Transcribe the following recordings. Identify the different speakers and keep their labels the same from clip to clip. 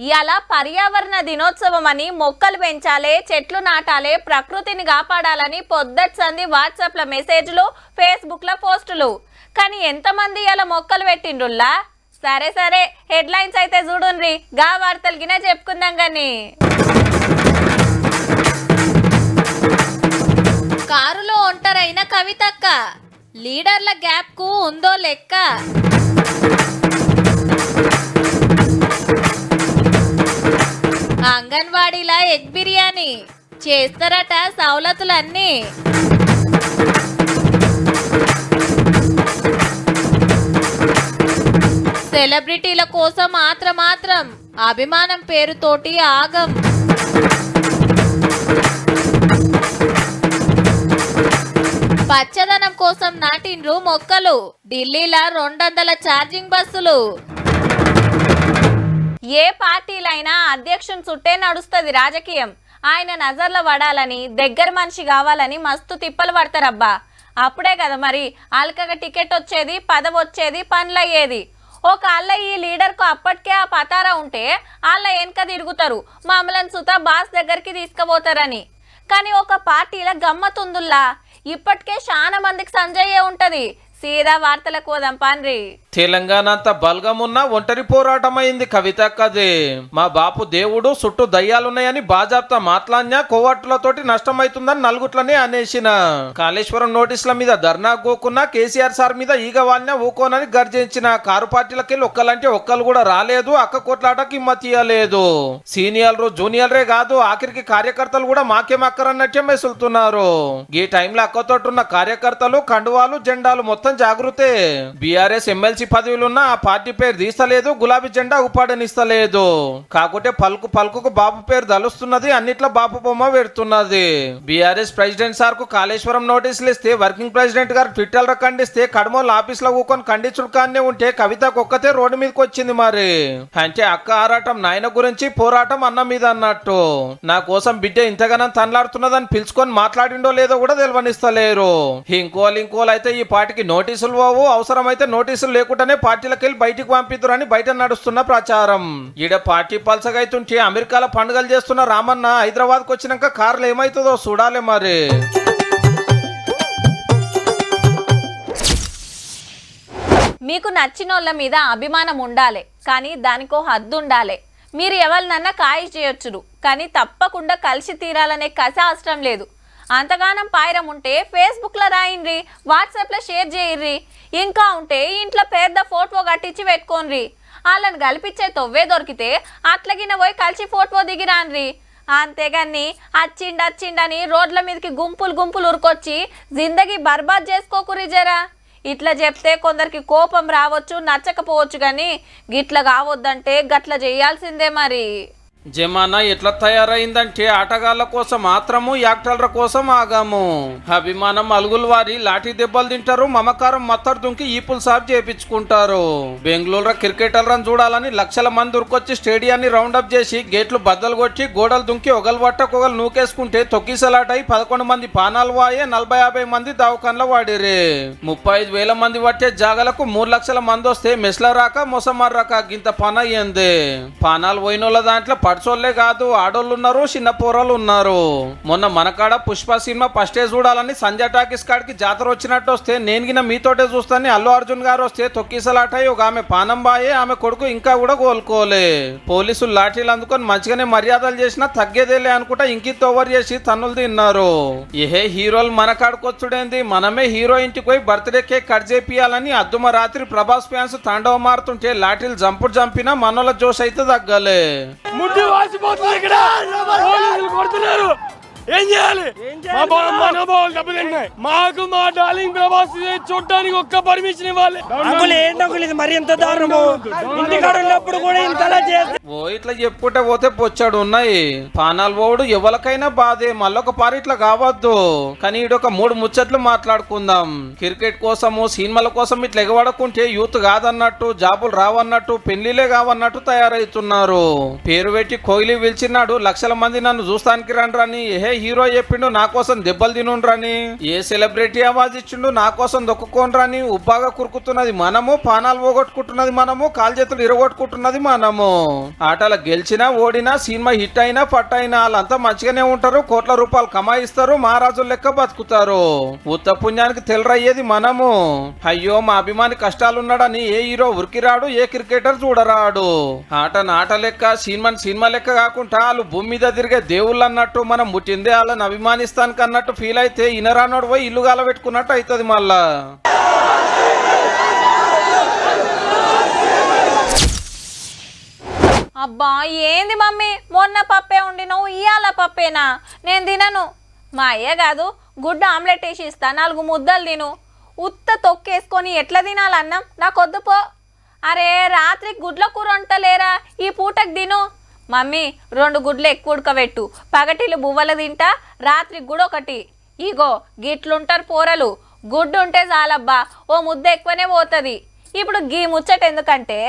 Speaker 1: ఇయాల పర్యావరణ దినోత్సవం అని మొక్కలు పెంచాలి, చెట్లు నాటాలి, ప్రకృతిని కాపాడాలని పొద్దటి సంధి వాట్సాప్ల మెసేజ్లు, ఫేస్బుక్ల పోస్టులు. కానీ ఎంతమంది ఇయాల మొక్కలు పెట్టిండ్రుల్లా? సరే సరే, హెడ్లైన్స్ అయితే చూడుండ్రి, గా వార్తలు గిన చెప్పుకుందాం. కానీ కారులో ఒంటరైన కవితక్క, లీడర్ల గ్యాప్ కు ఉందో లెక్క. అంగన్వాడీలా ఎగ్ బిర్యానీ చేస్తారట సౌలతులన్నీ. సెలబ్రిటీల కోసం మాత్రం అభిమానం పేరుతోటి ఆగం. పచ్చదనం కోసం నాటిండ్రు మొక్కలు, ఢిల్లీలో 200 ఛార్జింగ్ బస్సులు. ఏ పార్టీలైనా అధ్యక్షుని చుట్టే నడుస్తుంది రాజకీయం. ఆయన నజర్లో పడాలని, దగ్గర మనిషి కావాలని మస్తు తిప్పలు పడతారబ్బా. అప్పుడే కదా మరి అల్కగా టికెట్ వచ్చేది, పదవి వచ్చేది, పనులు అయ్యేది. ఒక అల్ల ఈ లీడర్కు అప్పటికే ఆ పతారా ఉంటే వాళ్ళ వెనక తిరుగుతారు, మమ్మల్ని సుతా బాస్ దగ్గరికి తీసుకుపోతారని. కానీ ఒక పార్టీల గమ్మతుందుల్లా, ఇప్పటికే చాలా మందికి సంజయ్యే ఉంటది. సీదా వార్తలకు పోదాం పాన్రి.
Speaker 2: తెలంగాణ అంతా బల్గమున్న ఒంటరి పోరాటమైంది కవితక్కది. మా బాపు దేవుడు చుట్టూ దయ్యాలున్నాయని బాజాప్తా మాట్లాడినా కోవట్లతోటి నష్టమైతుందని నలుగుట్లనే అనేసిన. కాళేశ్వరం నోటీసుల మీద ధర్నా గోకున్నా కేసీఆర్ సార్ మీద ఈగ వాళ్ళ ఊకోనని గర్జించిన. కారు పార్టీలకెళ్ళి ఒక్కలంటే ఒక్కలు కూడా రాలేదు, అక్క కోట్లాటకి మతియలేదు. సీనియర్లు జూనియర్లే కాదు, ఆఖరికి కార్యకర్తలు కూడా మాకేం అక్కరన్నట్టే మెసులుతున్నారు. ఈ టైంలో అక్కతోటున్న కార్యకర్తలు కండువాలు జెండాలు మొత్తం జాగృతే. బీఆర్ఎస్ ఎమ్మెల్సీ పదవులున్నా ఆ పార్టీ పేరు తీస్తలేదు, గులాబీ జెండా ఉపాడనిస్తలేదు. కాకుంటే పలుకు పలుకుకు బాబు పేరు దలుస్తున్నది, అన్నిట్లో బాబు బొమ్మ పెడుతున్నది. బీఆర్ఎస్ ప్రెసిడెంట్ సార్ కు కాళేశ్వరం నోటీసులు ఇస్తే, వర్కింగ్ ప్రెసిడెంట్ గారు ట్విట్టర్ ఖండిస్తే, కడమోలు ఆఫీస్ లో ఊకొని ఖండించుడు కానే ఉంటే కవితకు ఒక్కతే రోడ్డు మీదకి వచ్చింది. మరి అంటే అక్క ఆరాటం నాయన గురించి, పోరాటం అన్న మీద అన్నట్టు. నా కోసం బిడ్డ ఇంతగానం తనలాడుతున్నదని పిలుచుకొని మాట్లాడిండో లేదో కూడా తెలియనిస్తలేరు. ఇంకోలు అయితే ఈ పార్టీకి నోటీసులు పోవు, అవసరమైతే నోటీసులు లేకుండానే పార్టీలకు వెళ్ళి బయటికి పంపిద్దురని బయట నడుస్తున్న ప్రచారం. ఈడ పార్టీ పల్సగైతుంటే అమెరికాలో పండుగలు చేస్తున్న రామన్న హైదరాబాద్కు వచ్చినాక కార్లు ఏమైతుందో చూడాలి. మరి
Speaker 1: మీకు నచ్చినోళ్ళ మీద అభిమానం ఉండాలి, కానీ దానికో హద్దు ఉండాలి. మీరు ఎవరినన్నా కాయి చేయొచ్చురు, కానీ తప్పకుండా కలిసి తీరాలనే కస అవసరం లేదు. అంతగానం పాయిరం ఉంటే ఫేస్బుక్లో రాయండి, వాట్సాప్లో షేర్ చేయర్రి. ఇంకా ఉంటే ఇంట్లో పెద్ద ఫోటో కట్టించి పెట్టుకోండి. వాళ్ళని కల్పించే తొవ్వే దొరికితే అట్లగిన పోయి కలిసి ఫోటో దిగిరాన్రి. అంతేగాని అచ్చిండని రోడ్ల మీదకి గుంపులు ఉరుకొచ్చి జిందగీ బర్బాద్ చేసుకోకురి జరా. ఇట్లా చెప్తే కొందరికి కోపం రావచ్చు, నచ్చకపోవచ్చు, కానీ గిట్ల కావద్దంటే గట్ల చేయాల్సిందే. మరి
Speaker 2: జమానా ఎట్లా తయారైందంటే ఆటగాళ్ల కోసం మాత్రము, యాక్టర్ల కోసం ఆగాము. అభిమానం అలుగుల వారి లాఠీ దెబ్బలు తింటారు, మమకారం మత్తరు దుంకి ఈపుల్ సాఫ్ చేపించుకుంటారు. బెంగళూరు క్రికెటర్లను చూడాలని లక్షల మంది ఉరికొచ్చి స్టేడియాన్ని రౌండప్ చేసి గేట్లు బద్దలు కొట్టి గోడలు దుంకి ఒకలు పట్టకొగలు నూకేసుకుంటే తొక్కిసలాటై 11 మంది పానాలు వాయే, 40-50 మంది దవాఖాన్లో వాడిరే. 35,000 మంది పట్టే జాగలకు 3 లక్షల మంది వస్తే మెస్ల రాక మొసమర్రాక గింత పని అయ్యింది. పానాలు పోయినోళ్ళ దాంట్లో పడ్సోళ్లే కాదు, ఆడోళ్ళు ఉన్నారు, చిన్న పోరలు ఉన్నారు. మొన్న మనకాడ పుష్ప సినిమా ఫస్ట్ డే చూడాలని సంజయ్ టాకీస్ కాడికి జాతర వచ్చినట్టు వస్తే నేను గిన మీతోటే చూస్తాను అల్లు అర్జున్ గారు వస్తే తొక్కిసలాటాయి. ఒక ఆమె పానం బాయే, ఆమె కొడుకు ఇంకా కూడా కోలుకోలే. పోలీసులు లాఠీలు అందుకొని మంచిగానే మర్యాదలు చేసినా తగ్గేదేలే అనుకుంటా ఇంకింత ఓవర్ చేసి తన్నులు తిన్నారు. ఏహే హీరోలు మన కాడుకొచ్చుడేంది, మనమే హీరో ఇంటికి పోయి బర్త్డే కేక్ కట్ చేపియాలని అద్దుమ రాత్రి ప్రభాస్ ఫ్యాన్స్ తాండవ మారుతుంటే లాఠీలు జంపినా మనోళ్ళ జోష్ అయితే తగ్గలే.
Speaker 3: వాసిపోతుంది ఇక్కడ, పోలీసులు కొడుతున్నారు. ఏం చేయాలి? మనోభావాలు దెబ్బతింటాయి. మాకు మా డార్లింగ్ ప్రభాస్ చూడడానికి ఒక్క పర్మిషన్ ఇవ్వాలి. మరి ఎంత దారుణము, ఇంటికాడ ఉన్నప్పుడు కూడా ఇంతలా చేస్తే
Speaker 2: ఓ ఇట్లా చెప్పుకుంటే పోతే పొచ్చాడు ఉన్నాయి. పానాలు పోడు ఎవరికైనా బాధే, మళ్ళొక పారి ఇట్లా కావద్దు. కానీ ఈడొక 3 ముచ్చట్లు మాట్లాడుకుందాం. క్రికెట్ కోసము, సినిమాల కోసం ఇట్లా ఎగబడకుంటే యూత్ కాదన్నట్టు, జాబులు రావన్నట్టు, పెళ్లిలే కావన్నట్టు తయారైతున్నారు. పేరు పెట్టి కోహ్లీ పిలిచినాడు, లక్షల మంది నన్ను చూస్తానికి రండ్రని. ఏహే హీరో చెప్పిండు నా కోసం దెబ్బలు తినుండ్రని, ఏ సెలబ్రిటీ అవాజ్ ఇచ్చిండు నా కోసం దొక్కుకోండ్రని. ఉబ్బాగా కురుకుతున్నది మనము, పానాలు పోగొట్టుకుంటున్నది మనము, కాలు చేతులు ఇరగొట్టుకుంటున్నది మనము. ఆటలో గెలిచినా ఓడినా సినిమా హిట్ అయినా పట్ అయినా వాళ్ళంతా మంచిగానే ఉంటారు, కోట్ల రూపాయలు కమాయిస్తారు, మహారాజుల లెక్క బతుకుతారు. ఉత్త పుణ్యానికి తెలరయ్యేది మనము. అయ్యో మా అభిమాని కష్టాలున్నాడని ఏ హీరో ఉరికిరాడు, ఏ క్రికెటర్ చూడరాడు. ఆట లెక్క సినిమా లెక్క కాకుండా వాళ్ళు భూమి మీద తిరిగే దేవుళ్ళు అన్నట్టు మనం ముట్టిందే వాళ్ళని అభిమానిస్తానికి అన్నట్టు ఫీల్ అయితే ఇనరానోడు పోయి ఇల్లు గాలబెట్టుకున్నట్టు అవుతుంది మళ్ళా.
Speaker 1: అబ్బా ఏంది మమ్మీ, మొన్న పప్పే ఉండినావు ఇవాళ పప్పేనా? నేను తినను. మా అయ్య కాదు గుడ్డ ఆమ్లెట్ వేసి ఇస్తా, 4 ముద్దలు తిను. ఉత్త తొక్కేసుకొని ఎట్లా తినాలన్నం? నాకు వద్దు పో. అరే రాత్రికి గుడ్ల కూర వంటలేరా, ఈ పూటకు తిను. మమ్మీ 2 గుడ్లు ఎక్కువ ఉడకబెట్టు, పగటిలు బువ్వలు తింటా, రాత్రికి కూడా ఒకటి. ఇగో గిట్లుంటారు పోరలు, గుడ్డు ఉంటే చాలబ్బా, ఓ ముద్ద ఎక్కువనే పోతుంది. ఇప్పుడు గీ ముచ్చట ఎందుకంటే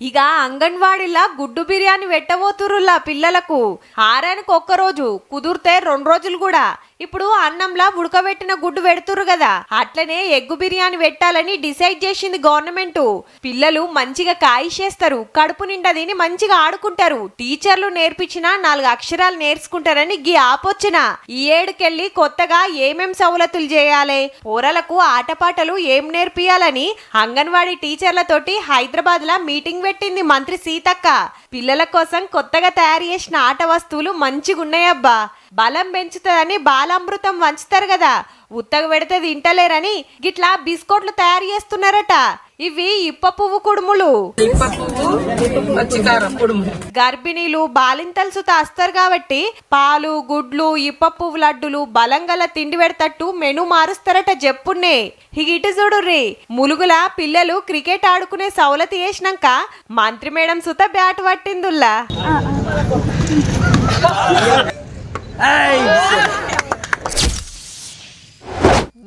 Speaker 4: ఇక అంగన్వాడీలా గుడ్డు బిర్యానీ పెట్టబోతురులా పిల్లలకు. ఆరానికి 1 రోజు కుదిరితే 2 రోజులు కూడా. ఇప్పుడు అన్నంలా ఉడకబెట్టిన గుడ్డు పెడుతురు కదా, అట్లనే ఎగ్గు బిర్యానీ పెట్టాలని డిసైడ్ చేసింది గవర్నమెంట్. పిల్లలు మంచిగా కాయిషేస్తారు, కడుపు నిండా తిని మంచిగా ఆడుకుంటారు, టీచర్లు నేర్పించిన 4 అక్షరాలు నేర్చుకుంటారని గీ ఆపొచ్చిన. ఈ ఏడుకెళ్ళి కొత్తగా ఏమేం సవలతులు చేయాలి, పోరలకు ఆటపాటలు ఏం నేర్పియాలని అంగన్వాడీ టీచర్లతోటి హైదరాబాద్ లా మీటింగ్ పెట్టింది మంత్రి సీతక్క. పిల్లల కోసం కొత్తగా తయారు చేసిన ఆట వస్తువులు మంచిగున్నాయబ్బా. బలం పెంచుతుందని బాలామృతం వంచుతారు కదా, ఉత్తగా పెడితే తింటలేరని గిట్లా బిస్కెట్లు తయారు చేస్తున్నారట. ఇవి ఇప్ప పువ్వు కుడుములు. గర్భిణీలు బాలింతలు సుత వస్తారు కాబట్టి పాలు, గుడ్లు, ఇప్ప పువ్వు లడ్డులు బలం గల తిండి పెడతట్టు మెను మారుస్తారట చెప్పున్నే. ఇటు చూడుర్రి, ములుగుల పిల్లలు క్రికెట్ ఆడుకునే సౌలతి చేసినాక మంత్రి మేడం సుత బ్యాట్ పట్టిందుల్లా.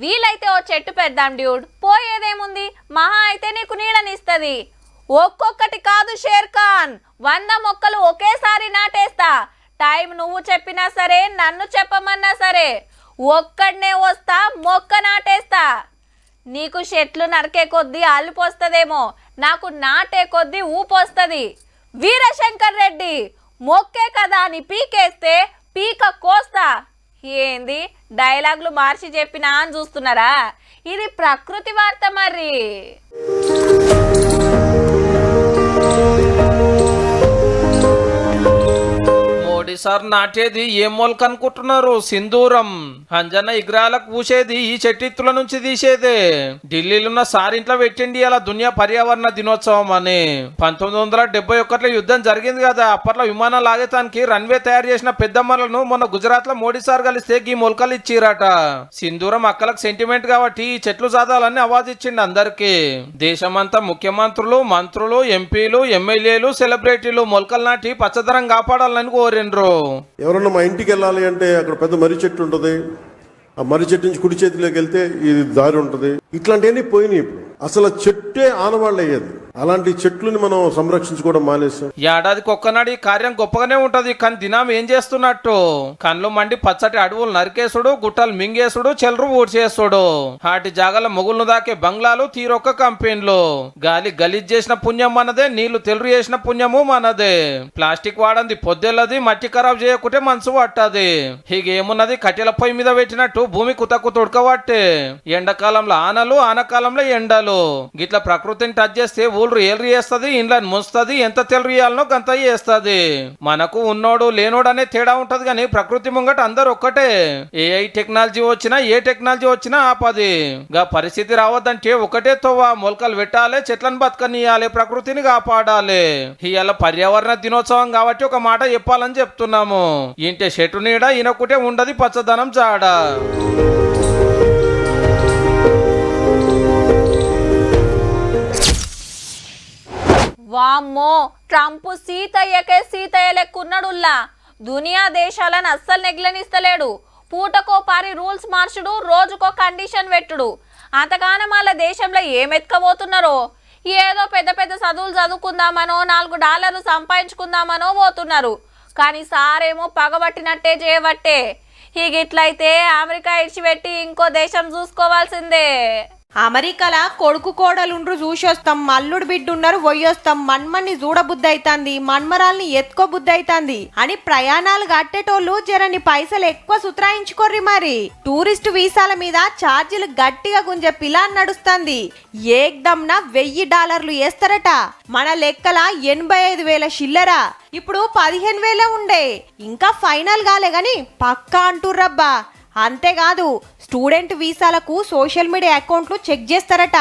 Speaker 1: వీలైతే ఓ చెట్టు పెడదాం డ్యూడ్, పోయేదేముంది, మహా అయితే నీకు నీడనిస్తుంది. ఒక్కొక్కటి కాదు షేర్ ఖాన్, 100 మొక్కలు ఒకేసారి నాటేస్తా. టైం నువ్వు చెప్పినా సరే, నన్ను చెప్పమన్నా సరే, ఒక్కడనే వస్తా, మొక్క నాటేస్తా. నీకు చెట్లు నరికే కొద్దీ అల్లిపోస్తుందేమో, నాకు నాటే కొద్దీ ఊపొస్తుంది. వీరశంకర్ రెడ్డి మొక్కే కదా అని పీకేస్తే పీక కోస్తా. ఏంది డైలాగులు మార్చి చెప్పినా అని చూస్తున్నారా? ఇది ప్రకృతి వార్త మరి.
Speaker 2: మోడీ సార్ నాటేది ఏం మొలక అనుకుంటున్నారు? సింధూరం. అంజన్న విగ్రహాలకు పూసేది ఈ చెట్టిత్తుల నుంచి తీసేదే. ఢిల్లీలో సార్ ఇంట్లో పెట్టిండి అలా దునియా పర్యావరణ దినోత్సవం అని. 1971లో యుద్ధం జరిగింది కదా, అప్పట్లో విమానాలు ఆగేతానికి రన్వే తయారు చేసిన పెద్దమ్మలను మొన్న గుజరాత్ లో మోడీ సార్ కలిస్తే ఈ మొలకలు ఇచ్చిరట. సింధూరం అక్కలకు సెంటిమెంట్ కాబట్టి ఈ చెట్లు సాదాలని అవాజ్ ఇచ్చిండు అందరికి. దేశమంతా ముఖ్యమంత్రులు, మంత్రులు, ఎంపీలు, ఎమ్మెల్యేలు, సెలబ్రిటీలు మొలకలు నాటి పచ్చదనం కాపాడాలని కోరిండ్రు.
Speaker 5: ఎవరన్నా మా ఇంటికి వెళ్ళాలి అంటే అక్కడ పెద్ద మర్రి చెట్టు ఉంటుంది, ఆ మర్రి చెట్టు నుంచి కుడి చేతిలోకి వెళ్తే ఇది దారి ఉంటుంది. ఇట్లాంటివన్నీ పోయినాయి. ఇప్పుడు అసలు చెట్టే ఆనవాళ్ళు అయ్యేది. అలాంటి చెట్లని మనం సంరక్షించుకోవడం మానేసాం.
Speaker 2: ఏడాదికి ఒక్కనాడు ఈ కార్యం గొప్పగానే ఉంటది, కానీ దినం ఏం చేస్తున్నట్టు కళ్ళు మండి పచ్చటి అడవులు నరికేసుడు, గుట్టలు మింగేసుడు, చెలరు ఊడ్చేసుడు. వాటి జాగాల మొగులను దాకే బంగ్లాలు, తీరొక్క కంపెనీలు. గాలి గలీజ్ చేసిన పుణ్యం మనదే, నీళ్లు తెలురు చేసిన పుణ్యము మనదే. ప్లాస్టిక్ వాడంది పొద్దెల్లది, మట్టి ఖరాబ్ చేయకుంటే మనసు పట్టది. హీగేమున్నది, కట్టెల పొయ్యి మీద పెట్టినట్టు భూమి కుతకు తొడకబట్టే. ఎండాకాలంలో ఆనలు, ఆనకాలంలో ఎండలు. గిట్ల ప్రకృతిని టచ్ చేస్తే ఊళ్ళు ఏలు చేస్తుంది, ఇండ్లని ముంచుతుంది, ఎంత తెలు ఇయాలనో గంత చేస్తుంది. మనకు ఉన్నోడు లేనోడు అనే తేడా ఉంటది, కానీ ప్రకృతి ముంగట అందరు ఒక్కటే. ఏ టెక్నాలజీ వచ్చినా ఆపది. గా పరిస్థితి రావద్దంటే ఒకటే తోవ, మొలకలు పెట్టాలి, చెట్లను బతకనియాలి, ప్రకృతిని కాపాడాలి. ఇవాళ పర్యావరణ దినోత్సవం కాబట్టి ఒక మాట చెప్పాలని చెప్తున్నాము. ఇంటే చెట్టు నీడ ఈయనొక్కటే ఉండదు పచ్చదనం జాడ.
Speaker 1: వామ్మో, ట్రంప్ సీతయ్య లెక్కున్నాడుల్లా. దునియా దేశాలను అస్సలు నెగ్లనిస్తలేడు. పూటకో పారి రూల్స్ మార్చుడు, రోజుకో కండిషన్ పెట్టుడు. అంతగానం వాళ్ళ దేశంలో ఏమెత్తుకపోతున్నారో. ఏదో పెద్ద పెద్ద చదువులు చదువుకుందామనో, $4 సంపాదించుకుందామనో పోతున్నారు. కానీ సారేమో పగబట్టినట్టే చేయబట్టే. ఇట్లయితే అమెరికా ఇడిచిపెట్టి ఇంకో దేశం చూసుకోవాల్సిందే.
Speaker 4: అమెరికాల కొడుకు కోడలుండ్రు చూసొస్తాం, మల్లుడు బిడ్డున్నారు పోయొస్తాం, మన్మన్ని చూడబుద్ధి అయితాంది, మన్మరాల్ని ఎత్తుకోబుద్ధి అయితాంది అని ప్రయాణాలు కట్టేటోళ్ళు జరని పైసలు ఎక్కువ సుత్రాయించుకోర్రి. మరి టూరిస్ట్ వీసాల మీద ఛార్జీలు గట్టిగా గుంజే పిలాన్ నడుస్తుంది. ఏకదమ్న $1000 వేస్తారట. మన లెక్కల 85,000 చిల్లరా ఇప్పుడు 15,000 ఉండే. ఇంకా ఫైనల్ కాలే గాని పక్కా అంటుర్రబ్బా. అంతేకాదు స్టూడెంట్ వీసాలకు సోషల్ మీడియా అకౌంట్లు చెక్ చేస్తారట.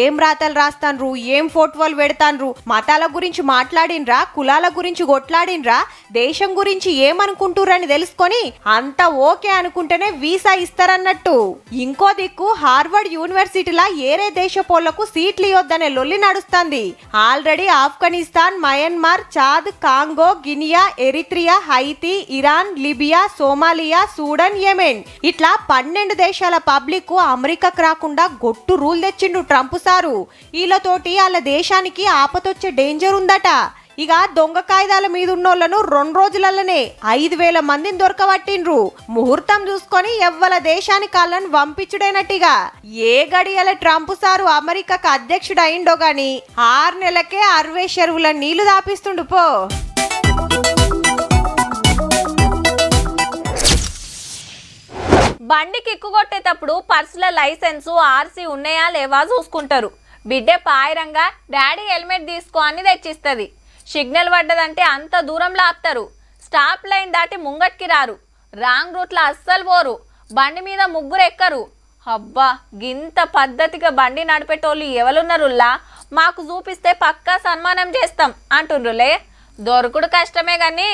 Speaker 4: ఏం రాతలు రాస్తాన్రు, ఏం ఫోటోలు పెడతాన్రు, మతాల గురించి మాట్లాడినరా, కులాల గురించి కొట్లాడినరా, దేశం గురించి ఏమనుకుంటుర్రని తెలుసుకొని అంత ఓకే అనుకుంటేనే వీసా ఇస్తారన్నట్టు. ఇంకో దిక్కు హార్వర్డ్ యూనివర్సిటీలా ఏరే దేశపోళ్లకు సీట్లు ఇవ్వద్దనే లొల్లి నడుస్తుంది. Already Afghanistan, Myanmar, Chad, Congo, Guinea, Eritrea, Haiti, Iran, Libya, Somalia, Sudan, Yemen ఇట్లా 12 దేశాల పబ్లిక్ అమెరికాకు రాకుండా గొట్టు రూల్ తెచ్చిండు ట్రంప్ సారు. వీళ్ళతోటి వాళ్ళ దేశానికి ఆపతొచ్చే డేంజర్ ఉందట. ఇక దొంగ కాయిదాల మీద ఉన్నోళ్లను 2 రోజులలోనే 5,000 మందిని దొరకబట్టిండ్రు. ముహూర్తం చూసుకొని ఎవ్వల దేశానికి వాళ్ళని పంపించుడైనట్టుగా. ఏ గడియల ట్రంప్ సారు అమెరికాకు అధ్యక్షుడు అయిండో గాని 6 నెలలకే 60 చెరువుల నీళ్లు దాపిస్తుండు పో.
Speaker 1: బండి కిక్కు కొట్టేటప్పుడు పర్సుల లైసెన్సు ఆర్సీ ఉన్నాయా లేవా చూసుకుంటారు. బిడ్డే పాయరంగా డాడీ హెల్మెట్ తీసుకో అని తెచ్చిస్తుంది. సిగ్నల్ పడ్డదంటే అంత దూరంలో ఆపుతారు. స్టాప్ లైన్ దాటి ముంగట్కి రారు. రాంగ్ రూట్లో అస్సలు పోరు. బండి మీద ముగ్గురు ఎక్కరు. అబ్బా గింత పద్ధతిగా బండి నడిపేటోళ్ళు ఎవరున్నారుల్లా, మాకు చూపిస్తే పక్కా సన్మానం చేస్తాం అంటుండ్రులే. దొరకుడు కష్టమే కానీ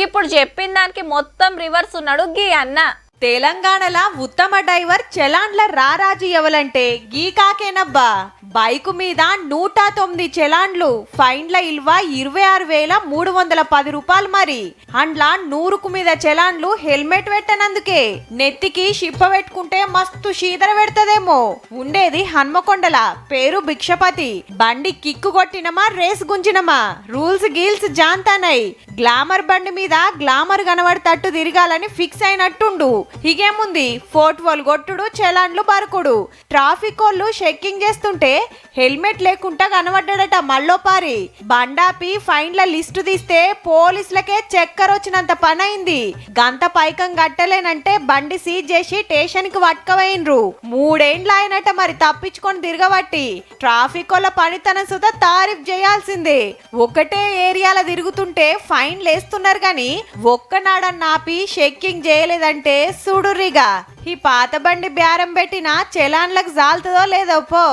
Speaker 1: ఇప్పుడు చెప్పిన దానికి మొత్తం రివర్స్ ఉన్నాడు గీ అన్న.
Speaker 4: తెలంగాణలో ఉత్తమ డ్రైవర్ చలాన్ల రారాజు ఎవలంటే గీ కాకేనబ్బా. బైకు మీద 109 చలాన్లు, ఫైన్ల ఇల్వ 26,310 రూపాయలు. మరి అండ్లా 100కు మీద చలాన్లు హెల్మెట్ పెట్టనందుకే. నెత్తికి షిప్ప పెట్టుకుంటే మస్తు శీదర పెడతదేమో. ఉండేది హన్మకొండల, పేరు భిక్షపతి. బండి కిక్కు కొట్టినమా రేస్ గుంజినమా రూల్స్ గీల్స్ జాంతానై. గ్లామర్ బండి మీద గ్లామర్ కనబడతట్టు తిరగాలని ఫిక్స్ అయినట్టుండు. ఇగేముంది ఫోటోలు కొట్టుడు, చలాన్లు బరుకుడు. ట్రాఫిక్ వాళ్ళు చెక్కింగ్ చేస్తుంటే హెల్మెట్ లేకుండా కనబడ్డాడట మళ్ళోపారి. బండాపి ఫైన్ల లిస్టు తీస్తే పోలీసులకే చక్కర వచ్చినంత పని అయింది. గంత పైకం కట్టలేనంటే బండి సీజ్ చేసి స్టేషన్ కి పట్టుకపోయినరు. 3 ఏండ్లు ఆయనట మరి తప్పించుకొని తిరగబట్టి. ట్రాఫిక్ వాళ్ళ పనితనం సుధా తారీఫ్ చేయాల్సిందే. ఒకటే ఏరియాలో తిరుగుతుంటే ఫైన్లు వేస్తున్నారు గాని ఒక్కనాడన్న ఆపి చెక్కింగ్ చేయలేదంటే చూడుర్రిగా. ఈ పాత బండి బేరం పెట్టిన చలాన్లకు జాలుతుందో లేదో పో.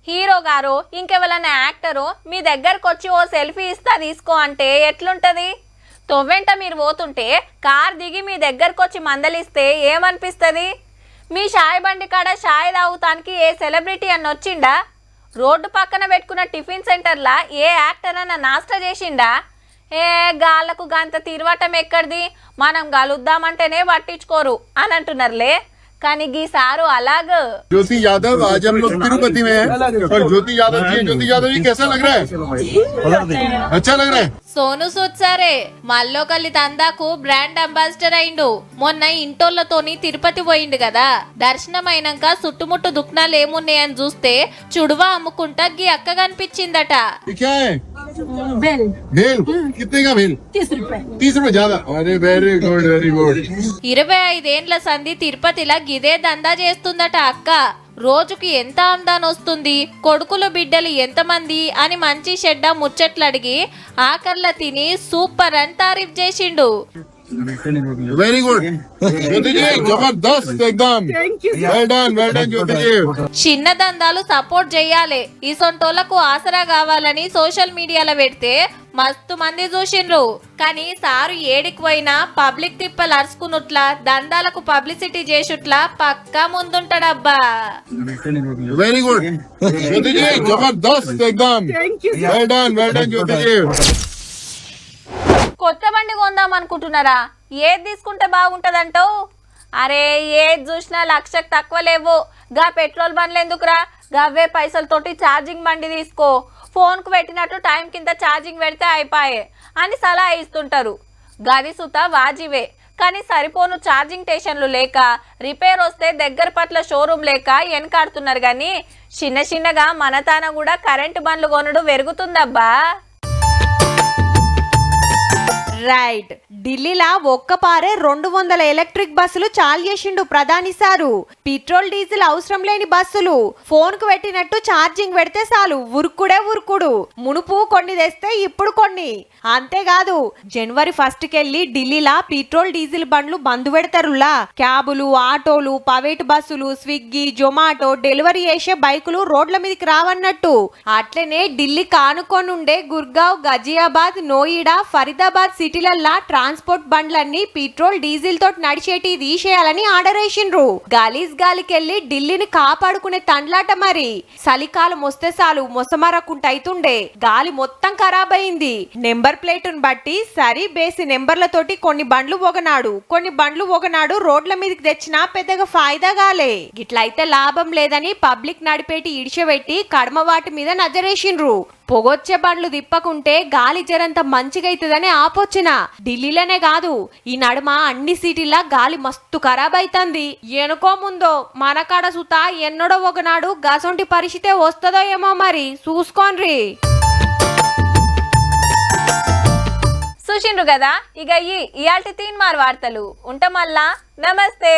Speaker 1: హీరో గారు ఇంకెవరైనా యాక్టరు మీ దగ్గరకు వచ్చి ఓ సెల్ఫీ ఇస్తా తీసుకో అంటే ఎట్లుంటది? తొవ్వెంట మీరు పోతుంటే కార్ దిగి మీ దగ్గరకు వచ్చి మందలిస్తే ఏమనిపిస్తుంది? మీ షాయ్ బండి కాడ షాయ్ తాగుతానికి ఏ సెలబ్రిటీ అని వచ్చిండా? రోడ్డు పక్కన పెట్టుకున్న టిఫిన్ సెంటర్లా ఏ యాక్టర్ అన్న నాస్టా చేసిండా? ఏ గాళ్ళకు గంత తిరవటం ఎక్కడిది, మనం కలుద్దామంటేనే పట్టించుకోరు అని అంటున్నారులే. కానీ గీసారు అలాగ
Speaker 6: ज्योति यादव आज हम लोग तिरुपति में हैं और ज्योति यादव जी कैसा लग रहा है? अच्छा लग रहा है.
Speaker 1: సోను సూద్ సరే మల్లోకల్లి దందాకు బ్రాండ్ అంబాసిడర్ అయిండు. మొన్న ఇంటోళ్లతోని తిరుపతి పోయిండు కదా. దర్శనం అయినాక చుట్టుముట్టు దుఃఖాలు ఏమున్నాయని చూస్తే చుడువా అమ్ముకుంటా గీ అక్క కనిపించిందట.
Speaker 6: ये क्या है? भेल. भेल कितने का भेल? 30 रुपए ज्यादा. अरे वेरी गुड वेरी गुड.
Speaker 1: 25 ఏండ్ల సంధి తిరుపతిలా గిదే దందా చేస్తుందట అక్క. రోజుకి ఎంత ఆమ్దాన్ వస్తుంది, కొడుకులు బిడ్డలు ఎంతమంది అని మంచి చెడ్డ ముచ్చట్లు అడిగి ఆకర్ల తిని సూపర్ అని తారీఫ్ చేసిండు.
Speaker 6: वेरी गुड ज्योति जी जबरदस्त एकदम. वेल डन ज्योति जी.
Speaker 1: చిన్న దందాలు సపోర్ట్ చేయాలి. ఈ సొంటోళ్లకు ఆసరా కావాలని సోషల్ మీడియాలో పెడితే మస్తు మంది చూసిండ్రు. కానీ సారు ఏడికి పోయినా పబ్లిక్ తిప్పలు అరుచుకున్నట్లా దందాలకు పబ్లిసిటీ చేసుట్లా పక్కా ముందుంటాడబ్బా.
Speaker 6: वेरी गुड ज्योति जी जबरदस्त एकदम. वेल डन ज्योति जी.
Speaker 1: కొత్త బండి కొందాం అనుకుంటున్నారా? ఏది తీసుకుంటే బాగుంటదంటావు? అరే ఏది చూసినా 1,00,000కు తక్కువ లేవు. గా పెట్రోల్ బండ్లు ఎందుకురా, గవ్వే పైసలతోటి ఛార్జింగ్ బండి తీసుకో. ఫోన్కు పెట్టినట్టు టైం కింద ఛార్జింగ్ పెడితే అయిపోయే అని సలహా ఇస్తుంటారు. గది సుత వాజివే. కానీ సరిపోను ఛార్జింగ్ స్టేషన్లు లేక రిపేర్ వస్తే దగ్గర పట్ల షోరూమ్ లేక వెనకాడుతున్నారు కానీ చిన్నగా మన తాన కూడా కరెంటు బండ్లు కొనడు పెరుగుతుందబ్బా.
Speaker 4: రైట్, ఢిల్లీలా ఒక్కపారే 200 ఎలక్ట్రిక్ బస్సులు చాలు చేసిండు ప్రధాని సారు. పెట్రోల్ డీజిల్ అవసరం లేని బస్సులు ఫోన్ కు పెట్టినట్టు ఛార్జింగ్ పెడితే చాలు ఉరుకుడు. మునుపు కొన్ని తెస్తే ఇప్పుడు కొన్ని. అంతేకాదు జనవరి 1 కెళ్ళి ఢిల్లీలా పెట్రోల్ డీజిల్ బండ్లు బంద్ పెడతారులా. క్యాబులు, ఆటోలు, ప్రైవేట్ బస్సులు, స్విగ్గీ, జొమాటో డెలివరీ చేసే బైకులు రోడ్ల మీదకి రావన్నట్టు. అట్లనే ఢిల్లీ కానుకొనుండే గుర్గావ్, గజియాబాద్, నోయిడా, ఫరీదాబాద్ సిటీలల్లా ట్రాన్స్పోర్ట్ బండ్లన్నీ పెట్రోల్ డీజిల్ తోటి నడిచేటి తీసేయాలని ఆర్డర్ వేసిండ్రు. గాలికెళ్ళి ఢిల్లీని కాపాడుకునే తండ్లాట మరి. చలికాలం వస్తే చాలు మొసమరకుంటైతుండే. గాలి మొత్తం ఖరాబ్ అయింది. నెంబర్ ప్లేటును బట్టి సరి బేసి నెంబర్లతోటి కొన్ని బండ్లు ఒకనాడు రోడ్ల మీదకి తెచ్చినా పెద్దగా ఫాయిదా గాలే. గిట్లయితే లాభం లేదని పబ్లిక్ నడిపేటి ఇడిచబెట్టి కడమ వాటి మీద నజరేసిండ్రు. పొగొచ్చే బండ్లు తిప్పకుంటే గాలి జరంత మంచిగైతుందని ఆపొచ్చిన. ఢిల్లీలోనే కాదు ఈ నడుమ అన్ని సిటీలా గాలి మస్తు ఖరాబ్ అయితంది. ఎనుకో ముందో మనకాడ సుత ఎన్నడో ఒకనాడు గసొంటి పరిస్థితే వస్తుందో ఏమో మరి చూసుకోండ్రి.
Speaker 1: చూసిండ్రు కదా, ఇక ఇయాల్టి తీన్మార్ వార్తలు ఉంటాం. మళ్ళా నమస్తే.